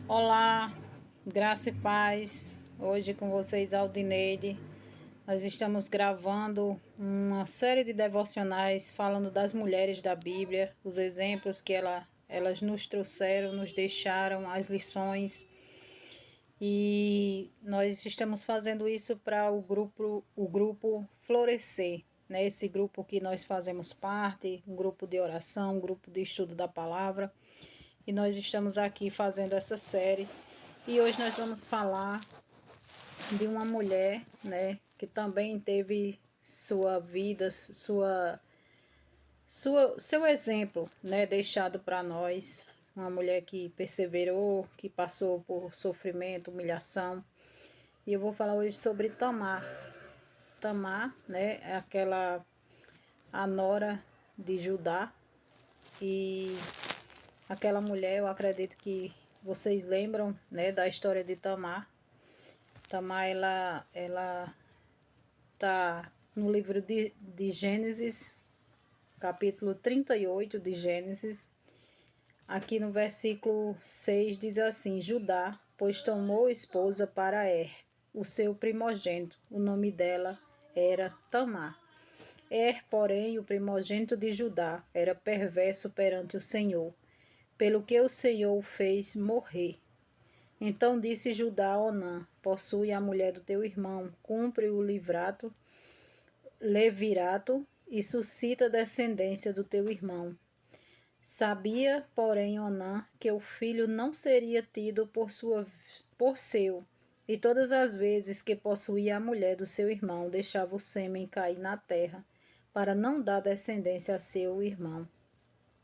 Olá, graça e paz. Hoje com vocês, Aldineide. Nós estamos gravando uma série de devocionais falando das mulheres da Bíblia, os exemplos que elas nos trouxeram, nos deixaram, as lições. E nós estamos fazendo isso para o grupo Florescer, né? Esse grupo que nós fazemos parte, um grupo de oração, um grupo de estudo da palavra. E nós estamos aqui fazendo essa série. E hoje nós vamos falar de uma mulher, né, que também teve sua vida, seu exemplo, né, deixado para nós. Uma mulher que perseverou, que passou por sofrimento, humilhação. E eu vou falar hoje sobre Tamar. Tamar, né, é a nora de Judá. E aquela mulher, eu acredito que vocês lembram, né, da história de Tamar. Tamar, ela tá no livro de Gênesis, capítulo 38 de Gênesis. Aqui no versículo 6 diz assim: Judá, pois tomou esposa para o seu primogênito. O nome dela era Tamar. Porém, o primogênito de Judá, era perverso perante o Senhor, pelo que o Senhor o fez morrer. Então disse Judá a Onã: Possui a mulher do teu irmão, cumpre o levirato e suscita descendência do teu irmão. Sabia, porém, Onã que o filho não seria tido por seu, e todas as vezes que possuía a mulher do seu irmão, deixava o sêmen cair na terra, para não dar descendência a seu irmão.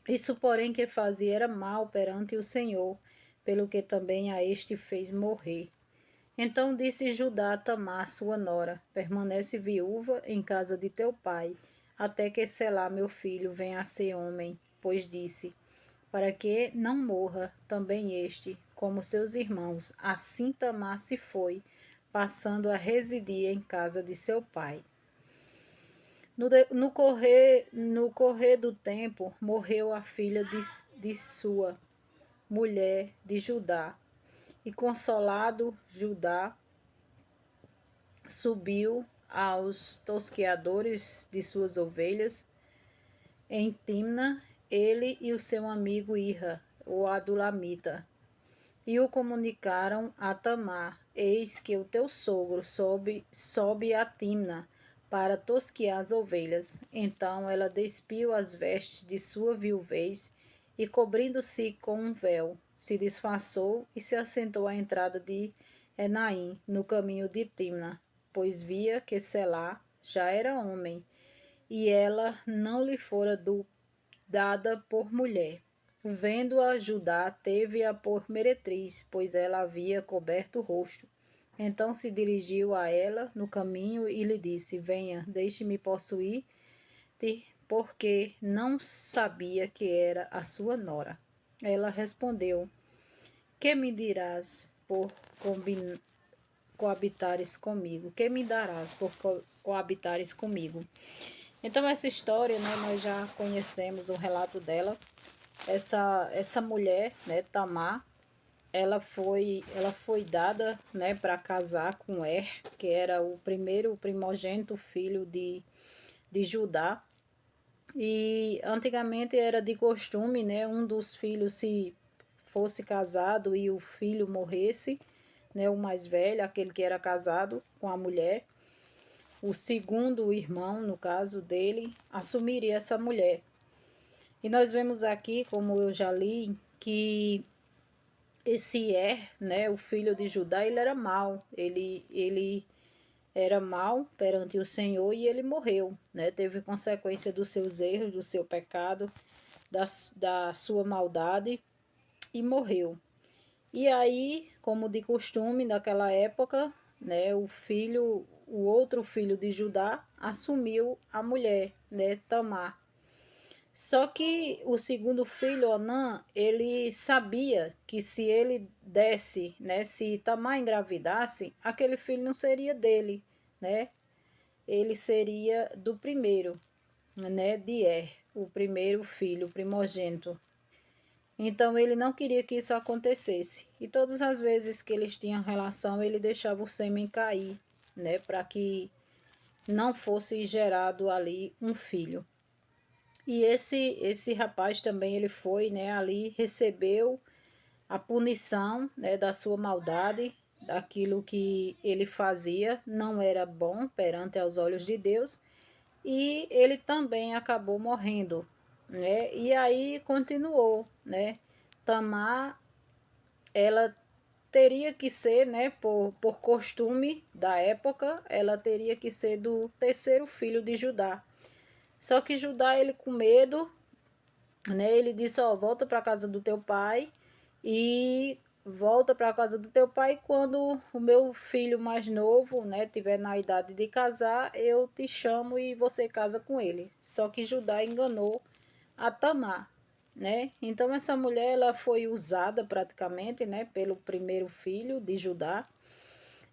Isso, porém, que fazia era mal perante o Senhor, pelo que também a este fez morrer. Então disse Judá a Tamar, sua nora: Permanece viúva em casa de teu pai, até que Selá, meu filho, venha a ser homem. Pois disse: Para que não morra também este, como seus irmãos. Assim Tamar se foi, passando a residir em casa de seu pai. No correr do tempo, morreu a filha de sua mulher de Judá. E consolado Judá, subiu aos tosqueadores de suas ovelhas em Timna, ele e o seu amigo Irra, o adulamita, e o comunicaram a Tamar: Eis que o teu sogro sobe a Timna para tosquear as ovelhas. Então ela despiu as vestes de sua viuvez e, cobrindo-se com um véu, se disfarçou e se assentou à entrada de Enaim, no caminho de Timna, pois via que Selá já era homem, e ela não lhe fora dada por mulher. Vendo-a Judá, teve-a por meretriz, pois ela havia coberto o rosto. Então se dirigiu a ela no caminho e lhe disse: Venha, deixe-me possuir-te, porque não sabia que era a sua nora. Ela respondeu: Que me dirás por coabitares comigo? Que me darás por coabitares comigo? Então essa história, né, nós já conhecemos o relato dela. Essa mulher, né, Tamar, ela foi dada, né, para casar com que era o primogênito filho de Judá. E antigamente era de costume, né, um dos filhos, se fosse casado e o filho morresse, né, o mais velho, aquele que era casado com a mulher, o segundo irmão, no caso dele, assumiria essa mulher. E nós vemos aqui, como eu já li, que esse né, o filho de Judá, ele era mau. Ele era mau perante o Senhor e ele morreu, né? Teve consequência dos seus erros, do seu pecado, da sua maldade e morreu. E aí, como de costume naquela época, né, o outro filho de Judá assumiu a mulher, né, Tamar. Só que o segundo filho, Onã, ele sabia que se ele desse, né, se Tamar engravidasse, aquele filho não seria dele, né? Ele seria do primeiro, né, de o primeiro filho, o primogênito. Então ele não queria que isso acontecesse. E todas as vezes que eles tinham relação, ele deixava o sêmen cair, né, para que não fosse gerado ali um filho. E esse rapaz também ele foi, né, ali recebeu a punição, né, da sua maldade, daquilo que ele fazia, não era bom perante aos olhos de Deus, e ele também acabou morrendo, né? E aí continuou, né? Tamar, ela teria que ser, né, por costume da época, ela teria que ser do terceiro filho de Judá. Só que Judá, ele com medo, né, ele disse, ó, volta para casa do teu pai e volta para casa do teu pai quando o meu filho mais novo, né, tiver na idade de casar, eu te chamo e você casa com ele. Só que Judá enganou a Tamar, né? Então essa mulher ela foi usada praticamente, né, pelo primeiro filho de Judá.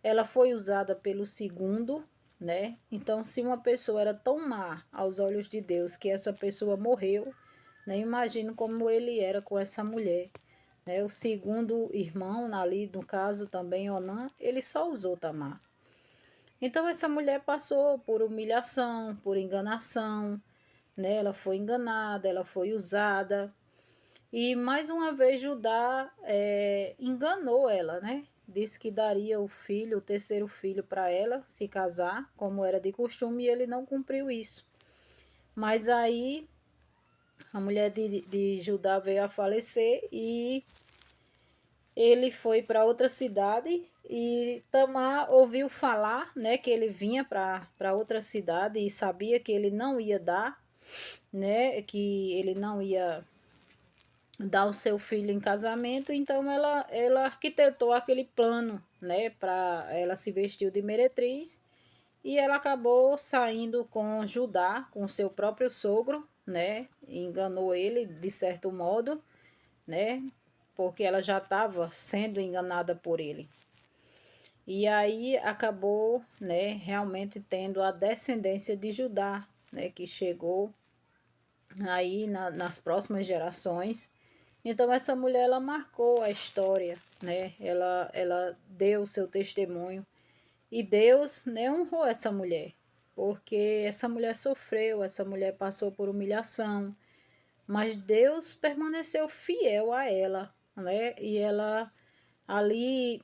Ela foi usada pelo segundo, né? Então se uma pessoa era tão má aos olhos de Deus que essa pessoa morreu, né? Imagino como ele era com essa mulher, né? O segundo irmão ali, no caso também Onã, ele só usou Tamar. Então essa mulher passou por humilhação, por enganação, né? Ela foi enganada, ela foi usada. E mais uma vez Judá enganou ela, né? Disse que daria o filho, o terceiro filho para ela se casar, como era de costume, e ele não cumpriu isso. Mas aí a mulher de Judá veio a falecer e ele foi para outra cidade e Tamar ouviu falar, né, que ele vinha para outra cidade e sabia que ele não ia dar, né, que ele não ia dar o seu filho em casamento, então ela arquitetou aquele plano, né, para ela se vestiu de meretriz e ela acabou saindo com Judá, com seu próprio sogro, né, enganou ele de certo modo, né, porque ela já estava sendo enganada por ele. E aí acabou, né, realmente tendo a descendência de Judá, né, que chegou aí nas próximas gerações. Então essa mulher ela marcou a história, né? Ela deu o seu testemunho e Deus, né, honrou essa mulher, porque essa mulher sofreu, essa mulher passou por humilhação, mas Deus permaneceu fiel a ela, né? E ela ali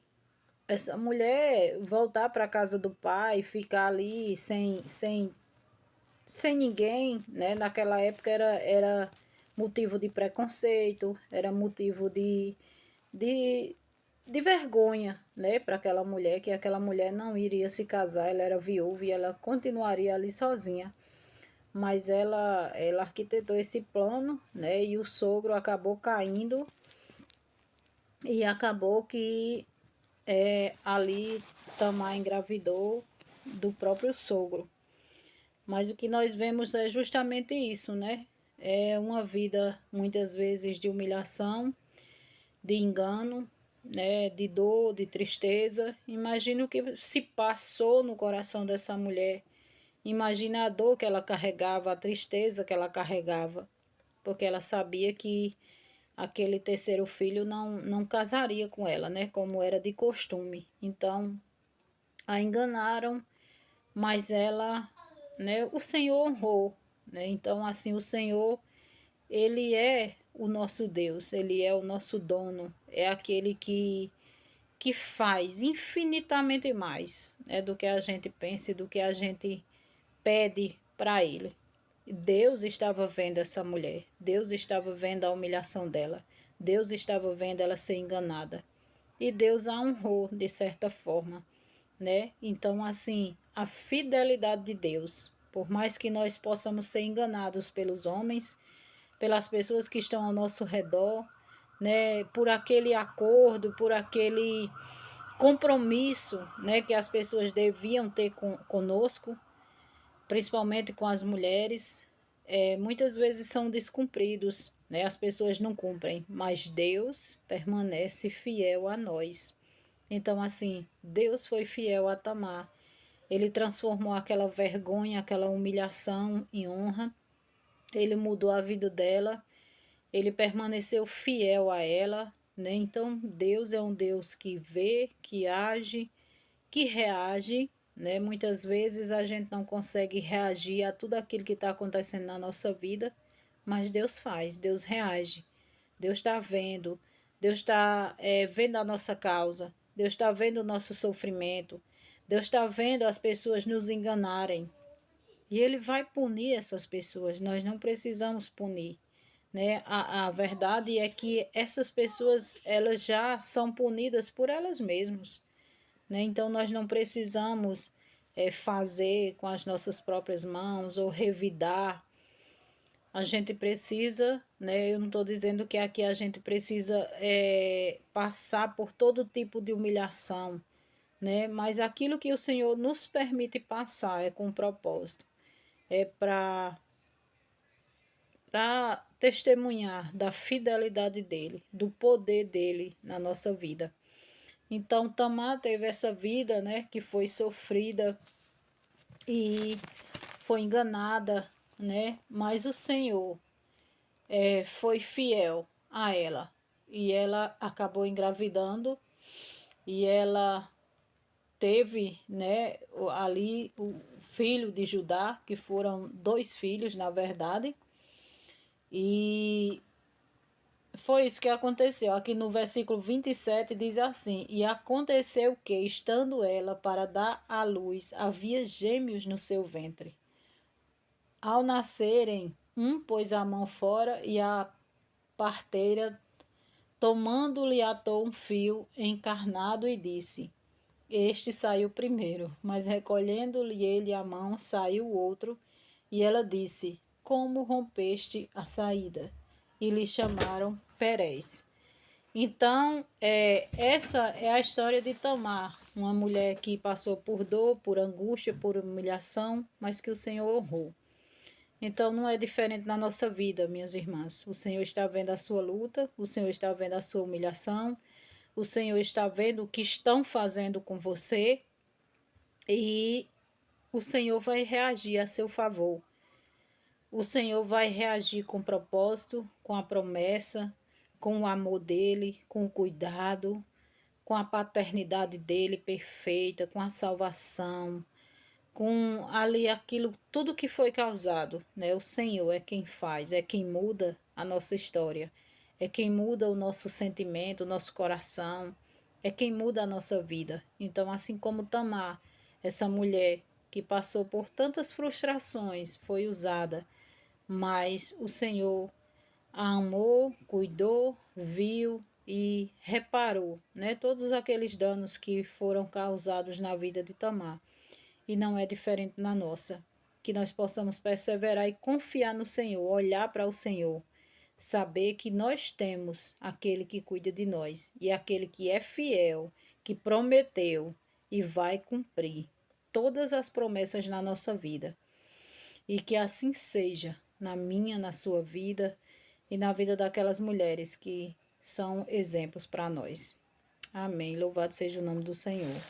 essa mulher voltar para a casa do pai, ficar ali sem ninguém, né? Naquela época era motivo de preconceito, era motivo de, de vergonha, né? Para aquela mulher, que aquela mulher não iria se casar, ela era viúva e ela continuaria ali sozinha. Mas ela arquitetou esse plano, né? E o sogro acabou caindo e acabou que ali Tamar engravidou do próprio sogro. Mas o que nós vemos é justamente isso, né? É uma vida muitas vezes de humilhação, de engano, né? De dor, de tristeza. Imagina o que se passou no coração dessa mulher. Imagina a dor que ela carregava, a tristeza que ela carregava, porque ela sabia que aquele terceiro filho não casaria com ela, né? Como era de costume. Então, a enganaram, mas ela, né? O Senhor honrou, né? Então, assim, o Senhor, ele é o nosso Deus, ele é o nosso dono, é aquele que faz infinitamente mais, né, do que a gente pensa e do que a gente pede para ele. Deus estava vendo essa mulher, Deus estava vendo a humilhação dela, Deus estava vendo ela ser enganada. E Deus a honrou de certa forma, né? Então, assim, a fidelidade de Deus, por mais que nós possamos ser enganados pelos homens, pelas pessoas que estão ao nosso redor, né? Por aquele acordo, por aquele compromisso, né? Que as pessoas deviam ter conosco, principalmente com as mulheres, muitas vezes são descumpridos, né? As pessoas não cumprem, mas Deus permanece fiel a nós. Então, assim, Deus foi fiel a Tamar. Ele transformou aquela vergonha, aquela humilhação em honra. Ele mudou a vida dela ele permaneceu fiel a ela, né? Então, Deus é um Deus que vê, que age, que reage, né? Muitas vezes a gente não consegue reagir a tudo aquilo que está acontecendo na nossa vida, mas Deus faz, Deus reage. Deus está vendo, Deus está vendo a nossa causa, Deus está vendo o nosso sofrimento, Deus está vendo as pessoas nos enganarem. E Ele vai punir essas pessoas, nós não precisamos punir. Né? A verdade é que essas pessoas elas já são punidas por elas mesmas. Né? Então nós não precisamos fazer com as nossas próprias mãos ou revidar. A gente precisa, né? Eu não estou dizendo que aqui a gente precisa passar por todo tipo de humilhação, né? Mas aquilo que o Senhor nos permite passar é com propósito, é para testemunhar da fidelidade dele, do poder dele na nossa vida. Então Tamar teve essa vida, né, que foi sofrida e foi enganada, né? Mas o Senhor foi fiel a ela e ela acabou engravidando e ela teve, né, ali o filho de Judá, que foram 2 filhos, na verdade, e foi isso que aconteceu. Aqui no versículo 27 diz assim: E aconteceu que, estando ela para dar à luz, havia gêmeos no seu ventre. Ao nascerem, um pôs a mão fora e a parteira, tomando-lhe, atou um fio encarnado e disse: Este saiu primeiro, mas recolhendo-lhe ele a mão, saiu o outro. E ela disse: Como rompeste a saída? E lhe chamaram Pérez. Então, essa é a história de Tamar, uma mulher que passou por dor, por angústia, por humilhação, mas que o Senhor honrou. Então, não é diferente na nossa vida, minhas irmãs. O Senhor está vendo a sua luta, o Senhor está vendo a sua humilhação, o Senhor está vendo o que estão fazendo com você e o Senhor vai reagir a seu favor. O Senhor vai reagir com propósito, com a promessa, com o amor dele, com o cuidado, com a paternidade dele perfeita, com a salvação, com ali aquilo, tudo que foi causado, né? O Senhor é quem faz, é quem muda a nossa história, é quem muda o nosso sentimento, o nosso coração, é quem muda a nossa vida. Então, assim como Tamar, essa mulher que passou por tantas frustrações, foi usada, mas o Senhor a amou, cuidou, viu e reparou, né, todos aqueles danos que foram causados na vida de Tamar. E não é diferente na nossa. Que nós possamos perseverar e confiar no Senhor, olhar para o Senhor, saber que nós temos aquele que cuida de nós e aquele que é fiel, que prometeu e vai cumprir todas as promessas na nossa vida. E que assim seja na minha, na sua vida e na vida daquelas mulheres que são exemplos para nós. Amém. Louvado seja o nome do Senhor.